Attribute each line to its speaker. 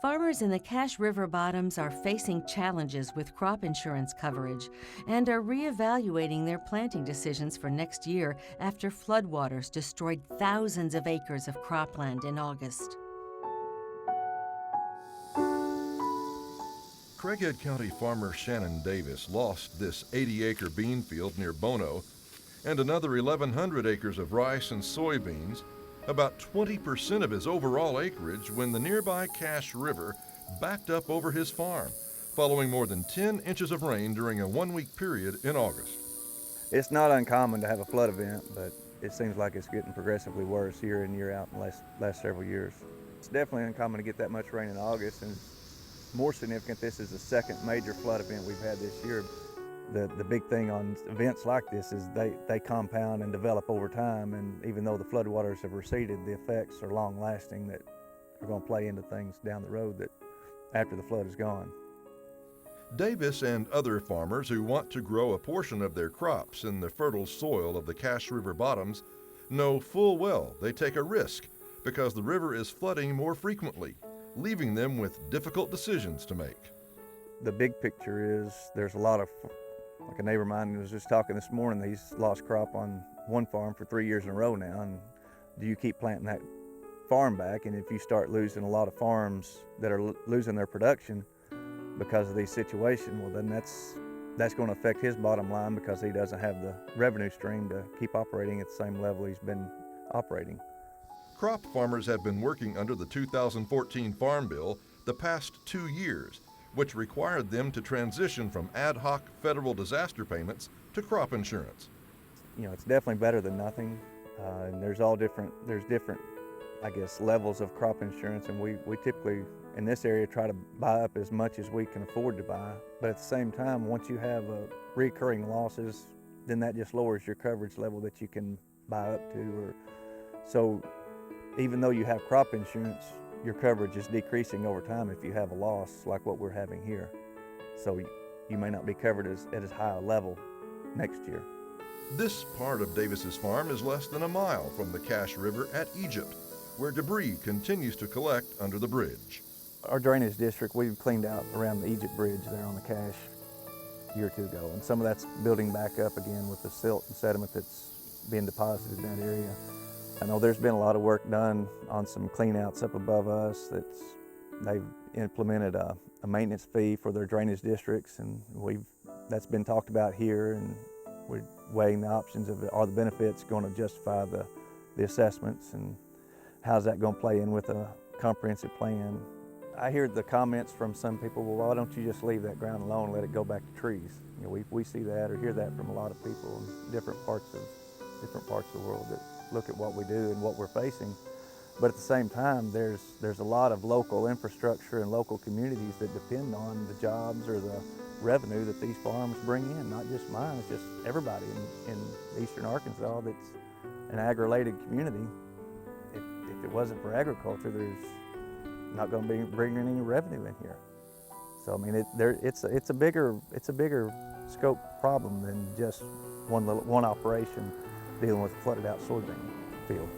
Speaker 1: Farmers in the Cache River bottoms are facing challenges with crop insurance coverage and are reevaluating their planting decisions for next year after floodwaters destroyed thousands of acres of cropland in August.
Speaker 2: Craighead County farmer Shannon Davis lost this 80-acre bean field near Bono and another 1,100 acres of rice and soybeans, about 20% of his overall acreage, when the nearby Cache River backed up over his farm, following more than 10 inches of rain during a one-week period in August.
Speaker 3: It's not uncommon to have a flood event, but it seems like it's getting progressively worse year in, year out in the last several years. It's definitely uncommon to get that much rain in August, and more significant, this is the second major flood event we've had this year. The big thing on events like this is they compound and develop over time, and even though the floodwaters have receded, the effects are long-lasting that are going to play into things down the road that after the flood is gone.
Speaker 2: Davis and other farmers who want to grow a portion of their crops in the fertile soil of the Cache River bottoms know full well they take a risk because the river is flooding more frequently, leaving them with difficult decisions to make.
Speaker 3: The big picture is there's a lot of, like a neighbor of mine was just talking this morning, he's lost crop on one farm for 3 years in a row now, and do you keep planting that farm back? And if you start losing a lot of farms that are losing their production because of these situations, well then that's going to affect his bottom line because he doesn't have the revenue stream to keep operating at the same level he's been operating.
Speaker 2: Crop farmers have been working under the 2014 Farm Bill the past 2 years, which required them to transition from ad hoc federal disaster payments to crop insurance.
Speaker 3: You know, it's definitely better than nothing, and there's different, I guess, levels of crop insurance, and we typically in this area try to buy up as much as we can afford to buy. But at the same time, once you have recurring losses, then that just lowers your coverage level that you can buy up to. So even though you have crop insurance, your coverage is decreasing over time if you have a loss like what we're having here. So you may not be covered at as high a level next year.
Speaker 2: This part of Davis's farm is less than a mile from the Cache River at Egypt, where debris continues to collect under the bridge.
Speaker 3: Our drainage district, we've cleaned out around the Egypt bridge there on the Cache a year or two ago, and some of that's building back up again with the silt and sediment that's being deposited in that area. I know there's been a lot of work done on some cleanouts up above us. They've implemented a maintenance fee for their drainage districts, and that's been talked about here, and we're weighing the options of are the benefits going to justify the assessments, and how's that going to play in with a comprehensive plan. I hear the comments from some people, well, why don't you just leave that ground alone and let it go back to trees? You know, we see that or hear that from a lot of people in different parts of the world that look at what we do and what we're facing. But at the same time, there's a lot of local infrastructure and local communities that depend on the jobs or the revenue that these farms bring in, not just mine, it's just everybody in eastern Arkansas that's an ag-related community. If it wasn't for agriculture, there's not going to be bringing any revenue in here. So I mean, it's a bigger scope problem than just one operation dealing with a flooded out soybean field.